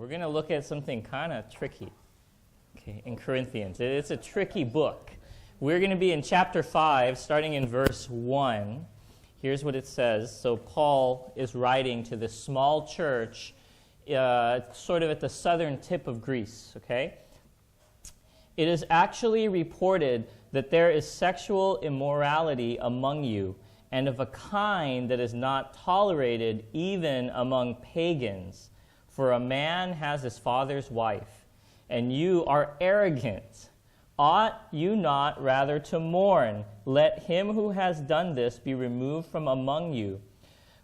We're going to look at something kind of tricky, okay, in Corinthians. It's a tricky book. We're going to be in chapter 5, starting in verse 1. Here's what it says. So Paul is writing to this small church sort of at the southern tip of Greece, okay? It is actually reported that there is sexual immorality among you, and of a kind that is not tolerated even among pagans. For a man has his father's wife, and you are arrogant. Ought you not rather to mourn? Let him who has done this be removed from among you.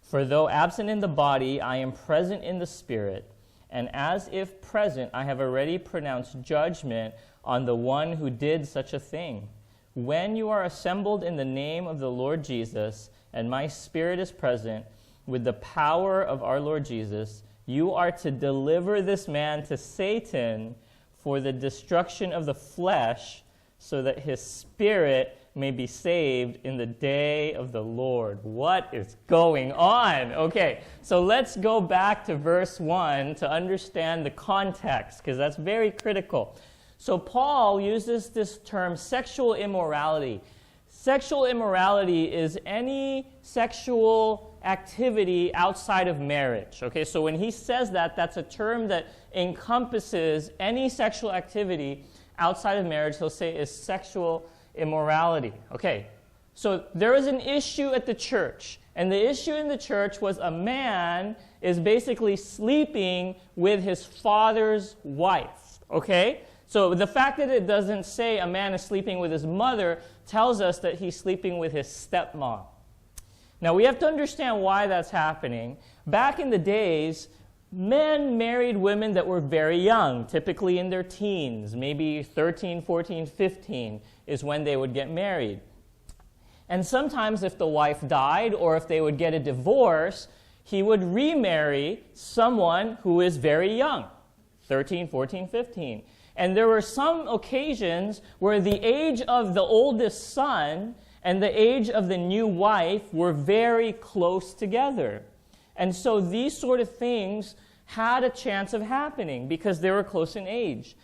For though absent in the body, I am present in the spirit, and as if present, I have already pronounced judgment on the one who did such a thing. When you are assembled in the name of the Lord Jesus, and my spirit is present, with the power of our Lord Jesus, you are to deliver this man to Satan for the destruction of the flesh, so that his spirit may be saved in the day of the Lord. What is going on? Okay, so let's go back to verse 1 to understand the context, because that's very critical. So Paul uses this term sexual immorality. Sexual immorality is any sexual activity outside of marriage. Okay, so when he says that, that's a term that encompasses any sexual activity outside of marriage. He'll say is sexual immorality. Okay, so there is an issue at the church, and the issue in the church was a man is basically sleeping with his father's wife. Okay, so the fact that it doesn't say a man is sleeping with his mother tells us that he's sleeping with his stepmom. Now, we have to understand why that's happening. Back in the days, men married women that were very young, typically in their teens, maybe 13, 14, 15 is when they would get married. And sometimes if the wife died or if they would get a divorce, he would remarry someone who is very young, 13, 14, 15. And there were some occasions where the age of the oldest son and the age of the new wife were very close together. And so these sort of things had a chance of happening because they were close in age.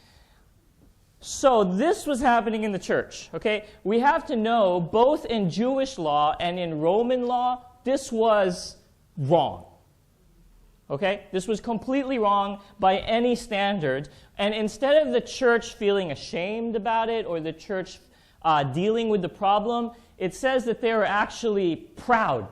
So this was happening in the church, okay? We have to know both in Jewish law and in Roman law, this was wrong. Okay? This was completely wrong by any standards. And instead of the church feeling ashamed about it or the church dealing with the problem, it says that they were actually proud.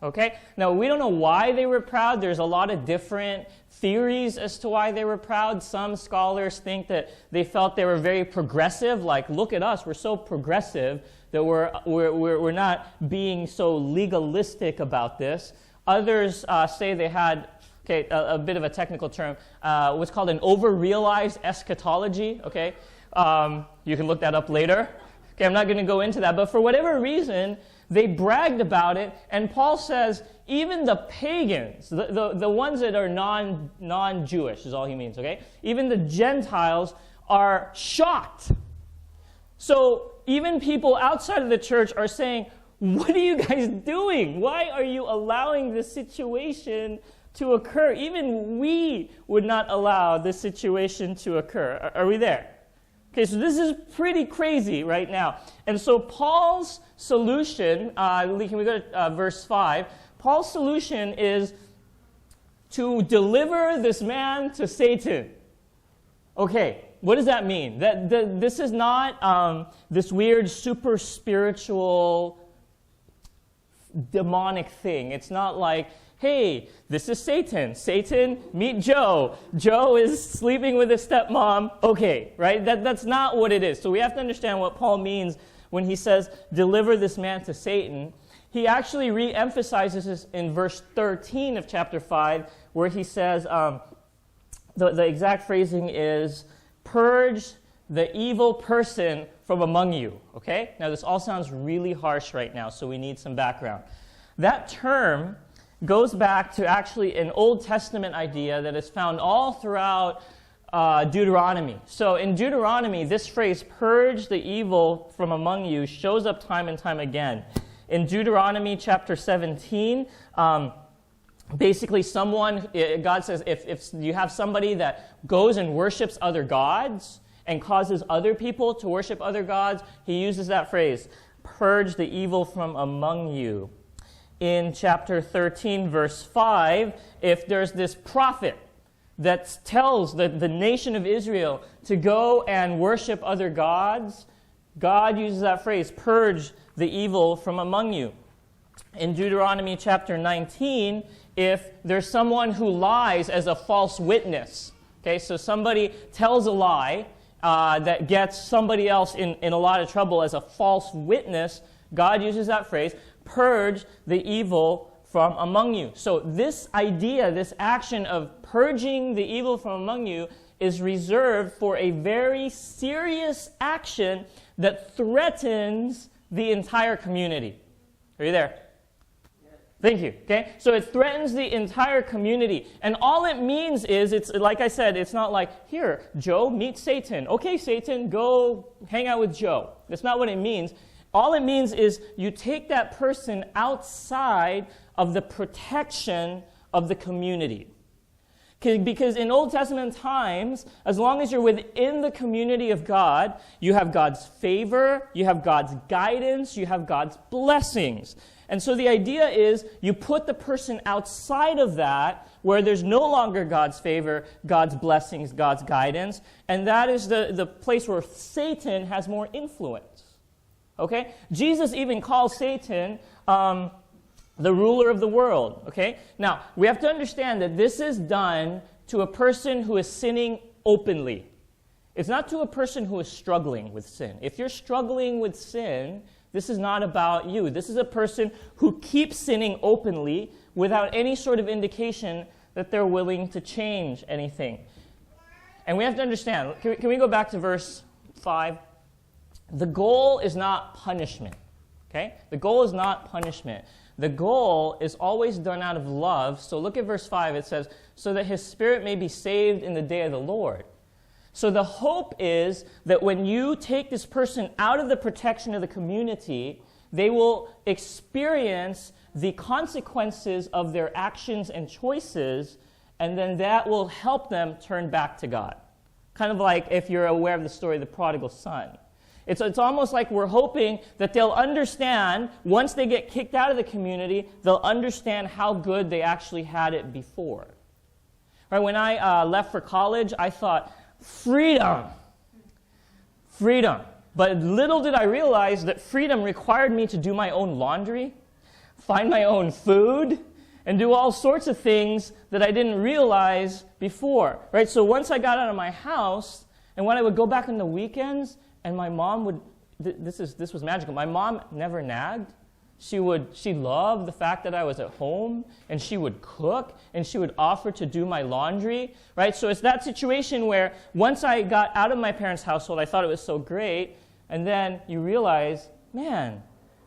Okay? Now, we don't know why they were proud. There's a lot of different theories as to why they were proud. Some scholars think that they felt they were very progressive, like, look at us, we're so progressive that we're not being so legalistic about this. Others say they had, a bit of a technical term, what's called an over-realized eschatology, okay? You can look that up later. Okay, I'm not going to go into that, but for whatever reason, they bragged about it, and Paul says even the pagans, the ones that are non-Jewish is all he means, okay? Even the Gentiles are shocked. So even people outside of the church are saying, what are you guys doing? Why are you allowing this situation to occur? Even we would not allow this situation to occur. Are we there? Okay, so this is pretty crazy right now. And so Paul's solution, can we go to verse 5? Paul's solution is to deliver this man to Satan. Okay, what does that mean? This is not this weird super spiritual demonic thing. It's not like, hey, this is Satan. Satan, meet Joe. Joe is sleeping with his stepmom. Okay, right? That's not what it is. So we have to understand what Paul means when he says, deliver this man to Satan. He actually re-emphasizes this in verse 13 of chapter 5, where he says, the exact phrasing is, purge the evil person from among you. Okay? Now, this all sounds really harsh right now, so we need some background. That term goes back to actually an Old Testament idea that is found all throughout Deuteronomy. So in Deuteronomy, this phrase, purge the evil from among you, shows up time and time again. In Deuteronomy chapter 17, basically someone, God says, if you have somebody that goes and worships other gods and causes other people to worship other gods, he uses that phrase, purge the evil from among you. In chapter 13, verse 5, if there's this prophet that tells the nation of Israel to go and worship other gods, God uses that phrase, purge the evil from among you. In Deuteronomy chapter 19, if there's someone who lies as a false witness, okay, so somebody tells a lie that gets somebody else in a lot of trouble as a false witness, God uses that phrase, purge the evil from among you. So this idea, this action of purging the evil from among you is reserved for a very serious action that threatens the entire community. Are you there? Thank you. Okay? So it threatens the entire community. And all it means is, it's like I said, it's not like, here, Joe, meet Satan. Okay, Satan, go hang out with Joe. That's not what it means. All it means is you take that person outside of the protection of the community. Because in Old Testament times, as long as you're within the community of God, you have God's favor, you have God's guidance, you have God's blessings. And so the idea is you put the person outside of that, where there's no longer God's favor, God's blessings, God's guidance, and that is the place where Satan has more influence. Okay? Jesus even calls Satan the ruler of the world. Okay? Now, we have to understand that this is done to a person who is sinning openly. It's not to a person who is struggling with sin. If you're struggling with sin, this is not about you. This is a person who keeps sinning openly without any sort of indication that they're willing to change anything. And we have to understand, can we go back to verse 5? The goal is not punishment. Okay? The goal is not punishment. The goal is always done out of love. So look at verse 5. It says, so that his spirit may be saved in the day of the Lord. So the hope is that when you take this person out of the protection of the community, they will experience the consequences of their actions and choices, and then that will help them turn back to God. Kind of like if you're aware of the story of the prodigal son. It's almost like we're hoping that they'll understand, once they get kicked out of the community, they'll understand how good they actually had it before. Right, when I left for college, I thought, freedom. Freedom. But little did I realize that freedom required me to do my own laundry, find my own food, and do all sorts of things that I didn't realize before. Right? So once I got out of my house, and when I would go back on the weekends, and my mom would, this was magical. My mom never nagged. She loved the fact that I was at home, and she would cook, and she would offer to do my laundry, right? So it's that situation where once I got out of my parents' household, I thought it was so great, and then you realize, man,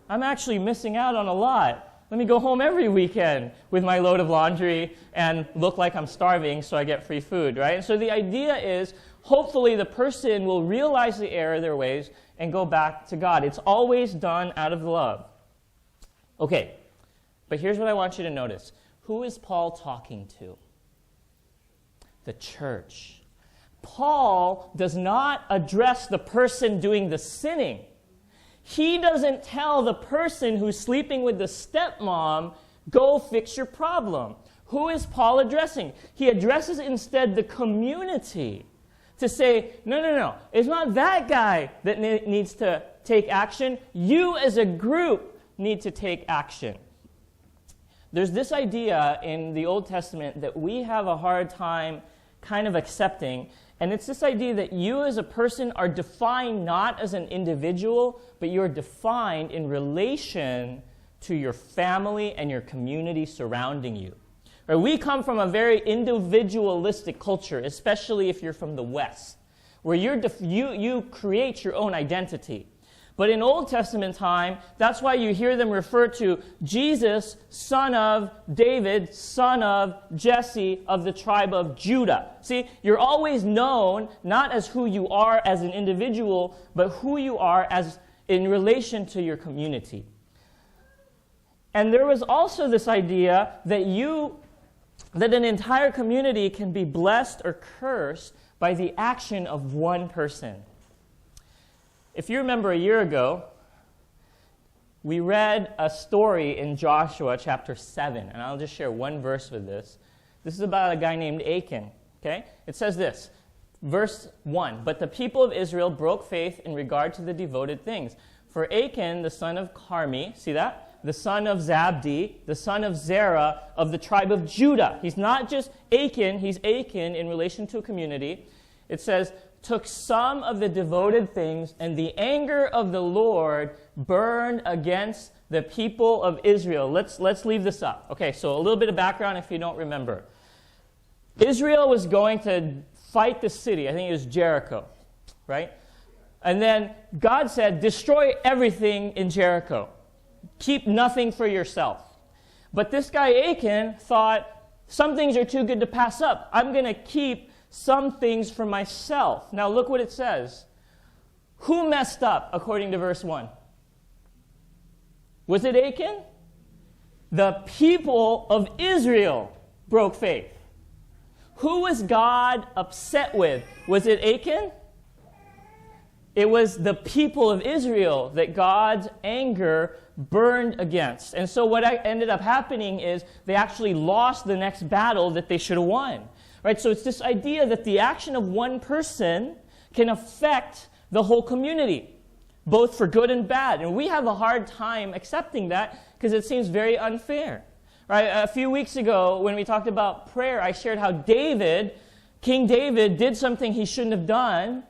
I'm actually missing out on a lot. Let me go home every weekend with my load of laundry and look like I'm starving so I get free food, right? And so the idea is, hopefully the person will realize the error of their ways and go back to God. It's always done out of love. Okay, but here's what I want you to notice. Who is Paul talking to? The church. Paul does not address the person doing the sinning. He doesn't tell the person who's sleeping with the stepmom, go fix your problem. Who is Paul addressing? He addresses instead the community to say, no, it's not that guy that needs to take action. You as a group need to take action. There's this idea in the Old Testament that we have a hard time kind of accepting, and it's this idea that you as a person are defined not as an individual, but you're defined in relation to your family and your community surrounding you. Right? We come from a very individualistic culture, especially if you're from the West, where you create your own identity. But in Old Testament time, that's why you hear them refer to Jesus, son of David, son of Jesse of the tribe of Judah. See, you're always known not as who you are as an individual, but who you are as in relation to your community. And there was also this idea that you that an entire community can be blessed or cursed by the action of one person. If you remember a year ago, we read a story in Joshua chapter 7, and I'll just share one verse with this. This is about a guy named Achan, okay? It says this, verse 1, "But the people of Israel broke faith in regard to the devoted things. For Achan, the son of Carmi," see that? "The son of Zabdi, the son of Zerah, of the tribe of Judah." He's not just Achan, he's Achan in relation to a community. It says, "took some of the devoted things, and the anger of the Lord burned against the people of Israel." Let's leave this up. Okay, so a little bit of background if you don't remember. Israel was going to fight the city. I think it was Jericho, right? And then God said, destroy everything in Jericho. Keep nothing for yourself. But this guy Achan thought, some things are too good to pass up. I'm going to keep some things for myself. Now look what it says. Who messed up according to verse 1? Was it Achan? The people of Israel broke faith. Who was God upset with? Was it Achan? It was the people of Israel that God's anger burned against. And so what ended up happening is they actually lost the next battle that they should have won. Right? So it's this idea that the action of one person can affect the whole community, both for good and bad. And we have a hard time accepting that because it seems very unfair. Right? A few weeks ago when we talked about prayer, I shared how King David did something he shouldn't have done,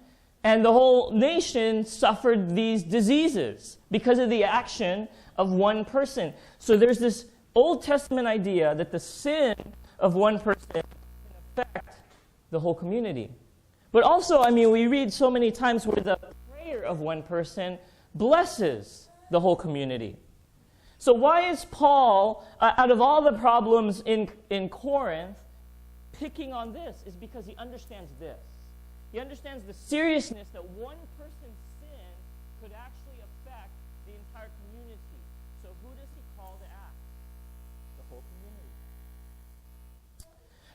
and the whole nation suffered these diseases because of the action of one person. So there's this Old Testament idea that the sin of one person can affect the whole community. But also, we read so many times where the prayer of one person blesses the whole community. So why is Paul, out of all the problems in Corinth, picking on this? Is because he understands this. He understands the seriousness that one person's sin could actually affect the entire community. So who does he call to act? The whole community.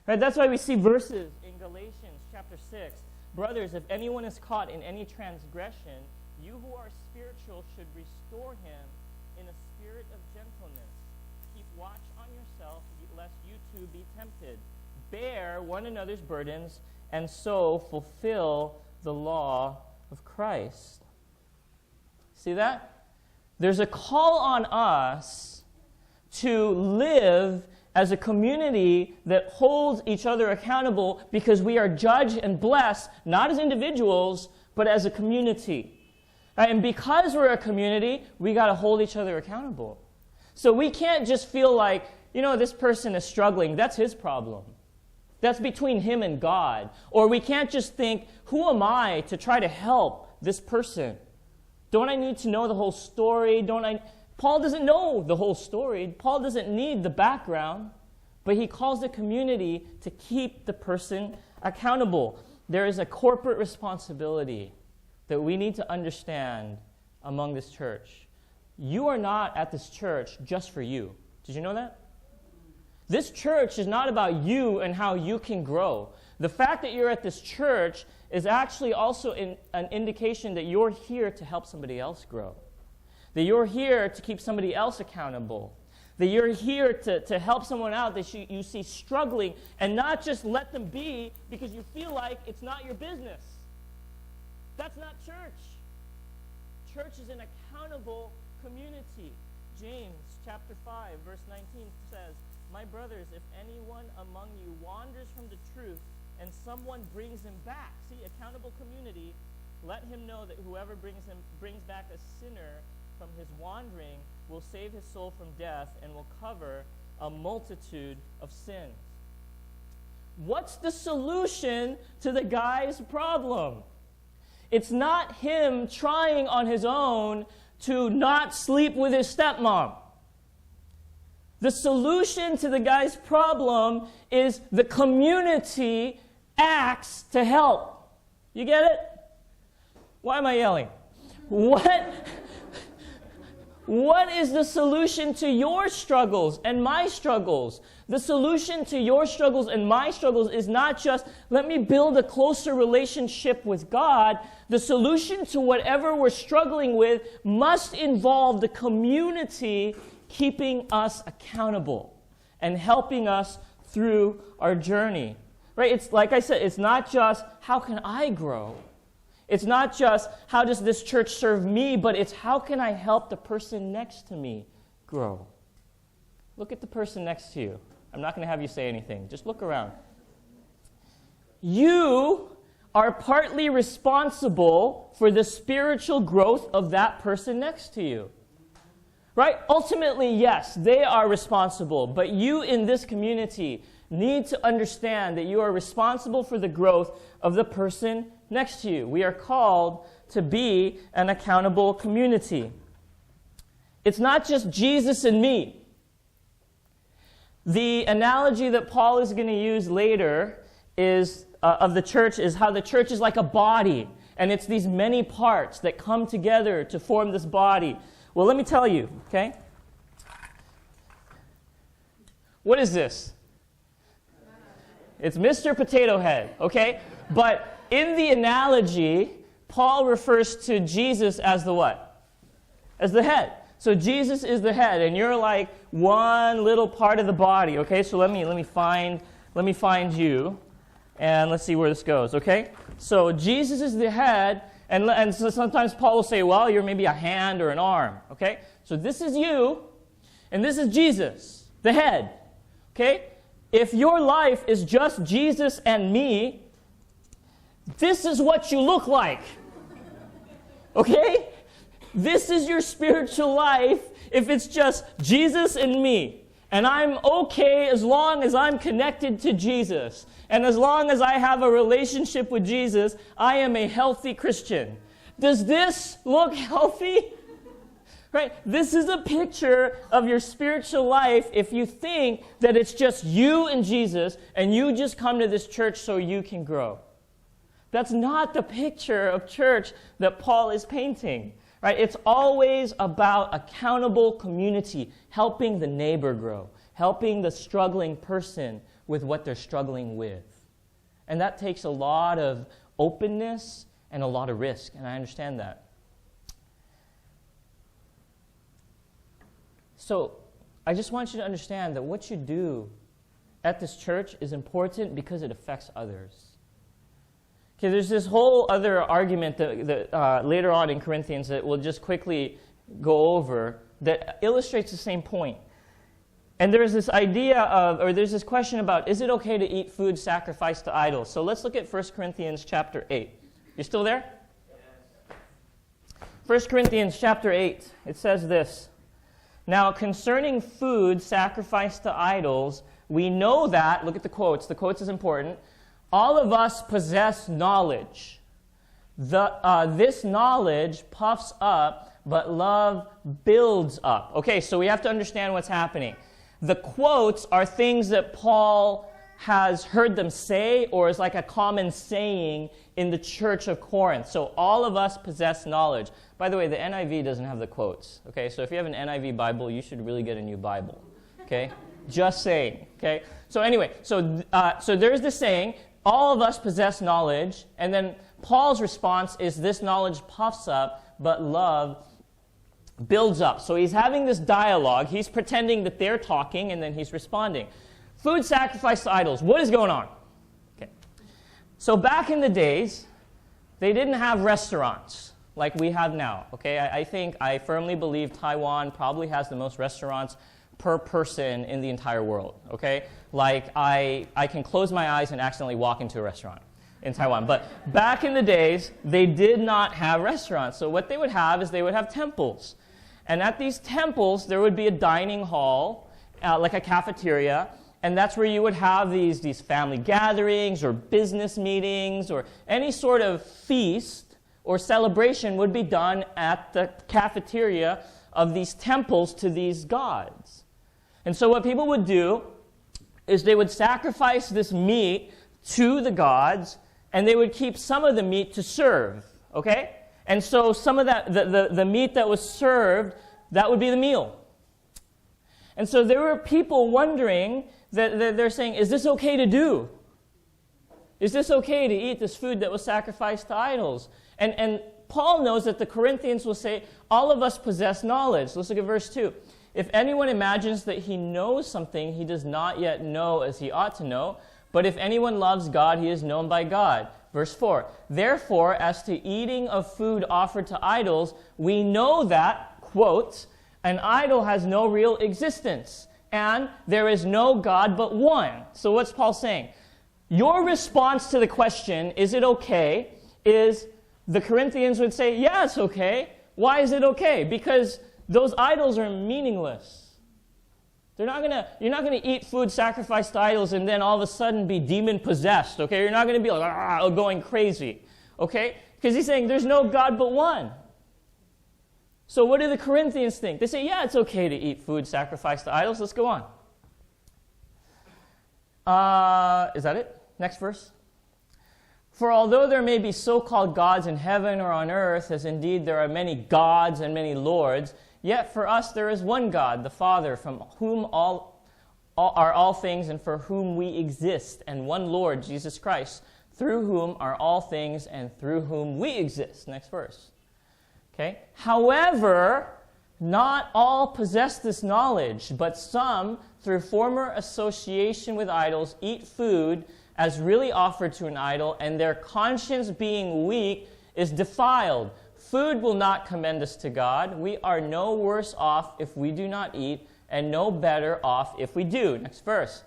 Right, that's why we see verses in Galatians chapter 6. "Brothers, if anyone is caught in any transgression, you who are spiritual should restore him in a spirit of gentleness. Keep watch on yourself, lest you too be tempted. Bear one another's burdens, and so fulfill the law of Christ." See that? There's a call on us to live as a community that holds each other accountable because we are judged and blessed, not as individuals, but as a community. And because we're a community, we got to hold each other accountable. So we can't just feel like, this person is struggling. That's his problem. That's between him and God. Or we can't just think, who am I to try to help this person? Don't I need to know the whole story? Paul doesn't know the whole story. Paul doesn't need the background. But he calls the community to keep the person accountable. There is a corporate responsibility that we need to understand among this church. You are not at this church just for you. Did you know that? This church is not about you and how you can grow. The fact that you're at this church is actually also an indication that you're here to help somebody else grow. That you're here to keep somebody else accountable. That you're here to help someone out that you see struggling and not just let them be because you feel like it's not your business. That's not church. Church is an accountable community. James chapter 5, verse 19 says, "My brothers, if anyone among you wanders from the truth and someone brings him back," see, accountable community, "let him know that whoever brings back a sinner from his wandering will save his soul from death and will cover a multitude of sins." What's the solution to the guy's problem? It's not him trying on his own to not sleep with his stepmom. The solution to the guy's problem is the community acts to help. You get it? Why am I yelling? What What is the solution to your struggles and my struggles? The solution to your struggles and my struggles is not just, let me build a closer relationship with God. The solution to whatever we're struggling with must involve the community keeping us accountable and helping us through our journey. Right? It's like I said, it's not just, how can I grow? It's not just, how does this church serve me, but it's, how can I help the person next to me grow? Look at the person next to you. I'm not going to have you say anything. Just look around. You are partly responsible for the spiritual growth of that person next to you. Right? Ultimately, yes, they are responsible, but you in this community need to understand that you are responsible for the growth of the person next to you. We are called to be an accountable community. It's not just Jesus and me. The analogy that Paul is going to use later is of the church is how the church is like a body, and it's these many parts that come together to form this body. Well, let me tell you, okay? What is this? It's Mr. Potato Head, okay? But in the analogy, Paul refers to Jesus as the what? As the head. So Jesus is the head, and you're like one little part of the body, okay? So let me find you, and let's see where this goes, okay? So Jesus is the head, and so sometimes Paul will say, well, you're maybe a hand or an arm, okay? So this is you, and this is Jesus, the head, okay? If your life is just Jesus and me, this is what you look like. Okay? This is your spiritual life if it's just Jesus and me. And I'm okay as long as I'm connected to Jesus. And as long as I have a relationship with Jesus, I am a healthy Christian. Does this look healthy? Right? This is a picture of your spiritual life if you think that it's just you and Jesus and you just come to this church so you can grow. That's not the picture of church that Paul is painting. Right? It's always about accountable community, helping the neighbor grow, helping the struggling person with what they're struggling with. And that takes a lot of openness and a lot of risk, and I understand that. So I just want you to understand that what you do at this church is important because it affects others. Okay, there's this whole other argument that later on in Corinthians that we'll just quickly go over that illustrates the same point. And there's this idea of, or there's this question about, is it okay to eat food sacrificed to idols? So let's look at 1 Corinthians chapter 8. You still there? Yes. 1 Corinthians chapter 8, it says this. Now, concerning food sacrificed to idols, we know that, look at the quotes is important, all of us possess knowledge. This knowledge puffs up, but love builds up. Okay, so we have to understand what's happening. The quotes are things that Paul has heard them say, or is like a common saying in the church of Corinth. So all of us possess knowledge. By the way, the NIV doesn't have the quotes. Okay, so if you have an NIV Bible, you should really get a new Bible. Okay, just saying. Okay, so anyway, so there's this saying, all of us possess knowledge, and then Paul's response is this knowledge puffs up, but love builds up. So he's having this dialogue. He's pretending that they're talking, and then he's responding. Food sacrificed to idols. What is going on? Okay. So back in the days, they didn't have restaurants like we have now. Okay, I firmly believe Taiwan probably has the most restaurants per person in the entire world. Okay, like I can close my eyes and accidentally walk into a restaurant in Taiwan. But back in the days, they did not have restaurants. So what they would have is they would have temples. And at these temples, there would be a dining hall, like a cafeteria, and that's where you would have these family gatherings or business meetings or any sort of feast or celebration would be done at the cafeteria of these temples to these gods. And so what people would do is they would sacrifice this meat to the gods, and they would keep some of the meat to serve, okay? And so some of that, the meat that was served that would be the meal. And so there were people wondering, that they're saying, is this okay to do? Is this okay to eat this food that was sacrificed to idols? And Paul knows that the Corinthians will say, all of us possess knowledge. Let's look at verse 2. If anyone imagines that he knows something he does not yet know as he ought to know, but if anyone loves God, he is known by God. Verse 4, therefore, as to eating of food offered to idols, we know that, quote, an idol has no real existence, and there is no God but one. So what's Paul saying? Your response to the question, is it okay, is the Corinthians would say, yeah, it's okay. Why is it okay? Because those idols are meaningless. You're not going to eat food sacrificed to idols and then all of a sudden be demon-possessed, okay? You're not going to be like, going crazy, okay? Because he's saying there's no God but one. So what do the Corinthians think? They say, yeah, it's okay to eat food sacrificed to idols. Let's go on. Is that it? Next verse. For although there may be so-called gods in heaven or on earth, as indeed there are many gods and many lords, yet for us there is one God, the Father, from whom all are all things and for whom we exist, and one Lord, Jesus Christ, through whom are all things and through whom we exist. Next verse. Okay. However, not all possess this knowledge, but some, through former association with idols, eat food as really offered to an idol, and their conscience being weak is defiled. Food will not commend us to God. We are no worse off if we do not eat, and no better off if we do. Next verse.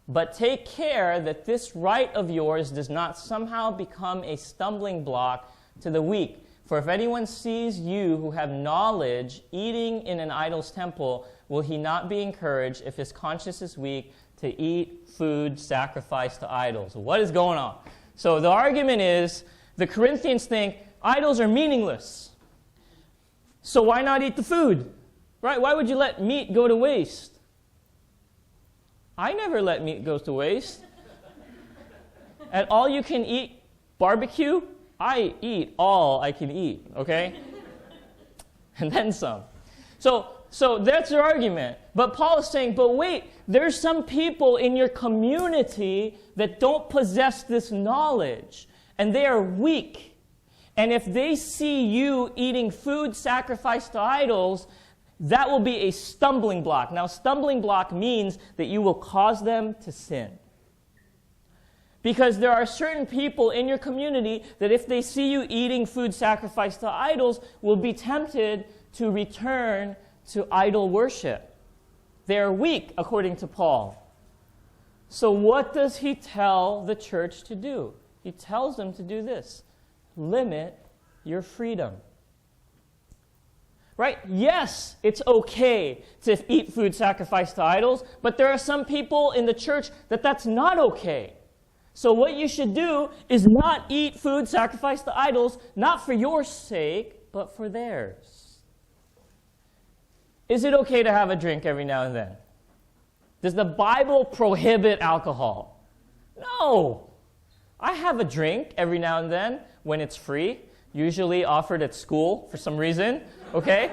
But take care that this right of yours does not somehow become a stumbling block to the weak. For if anyone sees you who have knowledge eating in an idol's temple, will he not be encouraged, if his conscience is weak, to eat food sacrificed to idols? What is going on? So the argument is, the Corinthians think idols are meaningless. So why not eat the food? Right? Why would you let meat go to waste? I never let meat go to waste. At all you can eat barbecue, I eat all I can eat, okay? And then some. So that's their argument. But Paul is saying, but wait, there's some people in your community that don't possess this knowledge, and they are weak. And if they see you eating food sacrificed to idols, that will be a stumbling block. Now, stumbling block means that you will cause them to sin. Because there are certain people in your community that if they see you eating food sacrificed to idols, will be tempted to return to idol worship. They are weak, according to Paul. So what does he tell the church to do? He tells them to do this. Limit your freedom. Right? Yes, it's okay to eat food sacrificed to idols, but there are some people in the church that that's not okay. So what you should do is not eat food sacrificed to idols, not for your sake, but for theirs. Is it okay to have a drink every now and then? Does the Bible prohibit alcohol? No. I have a drink every now and then when it's free, usually offered at school for some reason, okay?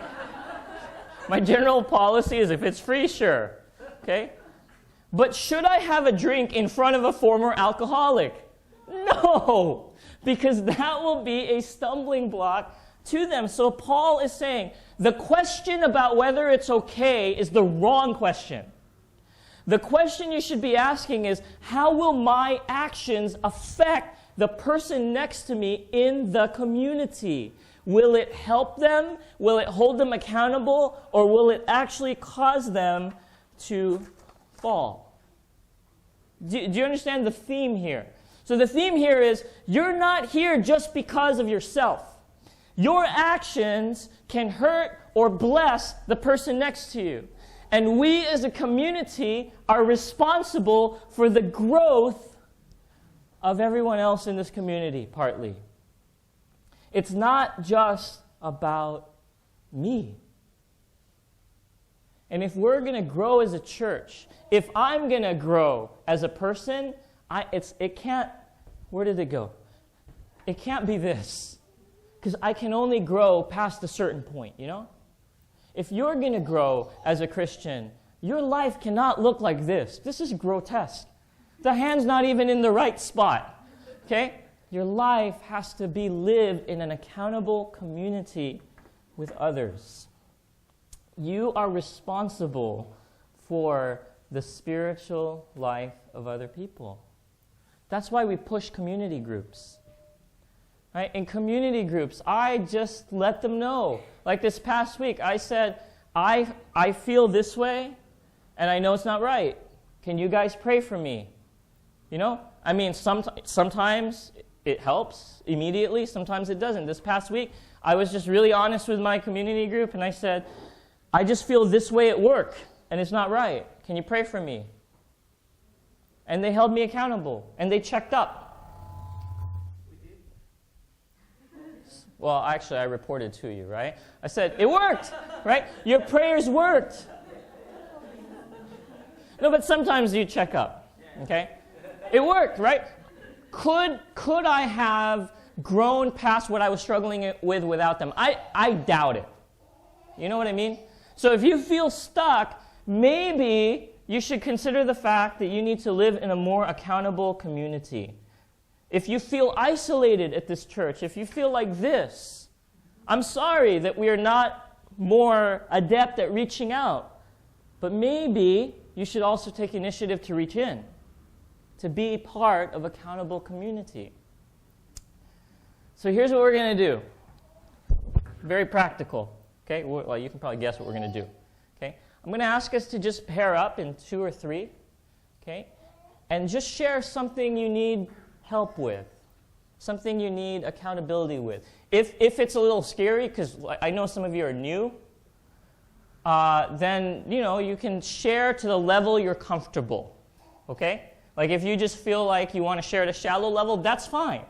My general policy is if it's free, sure, okay? But should I have a drink in front of a former alcoholic? No, because that will be a stumbling block to them. So Paul is saying the question about whether it's okay is the wrong question. The question you should be asking is, how will my actions affect the person next to me in the community? Will it help them? Will it hold them accountable? Or will it actually cause them to fall? Do you understand the theme here? So the theme here is, you're not here just because of yourself. Your actions can hurt or bless the person next to you. And we as a community are responsible for the growth of everyone else in this community, partly. It's not just about me. And if we're going to grow as a church, if I'm going to grow as a person, it can't, where did it go? It can't be this. Because I can only grow past a certain point, you know? if you're going to grow as a Christian, your life cannot look like this. This is grotesque. The hand's not even in the right spot. Okay? Your life has to be lived in an accountable community with others. You are responsible for the spiritual life of other people. That's why we push community groups. Right? In community groups, I just let them know. Like this past week, I said, I feel this way, and I know it's not right. Can you guys pray for me? You know? I mean, sometimes it helps immediately, sometimes it doesn't. This past week, I was just really honest with my community group, and I said, I just feel this way at work, and it's not right. Can you pray for me? And they held me accountable, and they checked up. Well, actually, I reported to you, right? I said, it worked, right? Your prayers worked. No, but sometimes you check up, okay? It worked, right? Could I have grown past what I was struggling with without them? I doubt it. You know what I mean? So if you feel stuck, maybe you should consider the fact that you need to live in a more accountable community. If you feel isolated at this church, if you feel like this, I'm sorry that we are not more adept at reaching out. But maybe you should also take initiative to reach in, to be part of accountable community. So here's what we're going to do. Very practical. Okay? Well, you can probably guess what we're going to do. Okay? I'm going to ask us to just pair up in 2 or 3. Okay? And just share something you need help with, something you need accountability with. If it's a little scary, because I know some of you are new, then you can share to the level you're comfortable. Okay? Like if you just feel like you want to share at a shallow level, that's fine.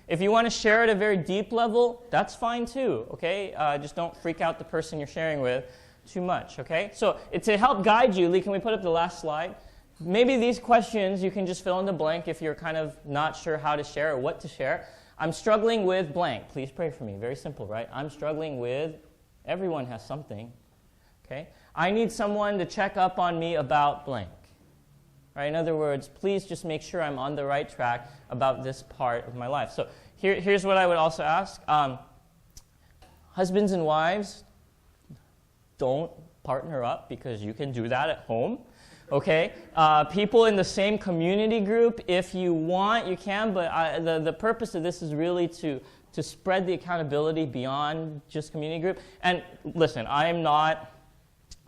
If you want to share at a very deep level, that's fine too. Okay? Just don't freak out the person you're sharing with too much. Okay? So to help guide you, Lee, can we put up the last slide? Maybe these questions you can just fill in the blank if you're kind of not sure how to share or what to share. I'm struggling with blank. Please pray for me. Very simple, right? I'm struggling with, everyone has something. Okay? I need someone to check up on me about blank. Right? In other words, please just make sure I'm on the right track about this part of my life. So here's what I would also ask. Husbands and wives, don't partner up because you can do that at home. Okay? People in the same community group, if you want, you can, but the purpose of this is really to spread the accountability beyond just community group. And listen, I am not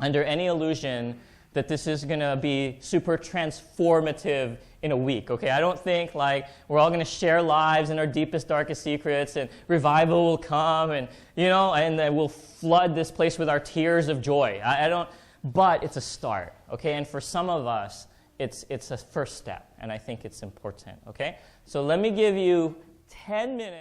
under any illusion that this is going to be super transformative in a week, okay? I don't think like we're all going to share lives and our deepest, darkest secrets and revival will come and, and then we'll flood this place with our tears of joy. I don't. But it's a start, okay? And for some of us, it's a first step, and I think it's important, okay? So let me give you 10 minutes.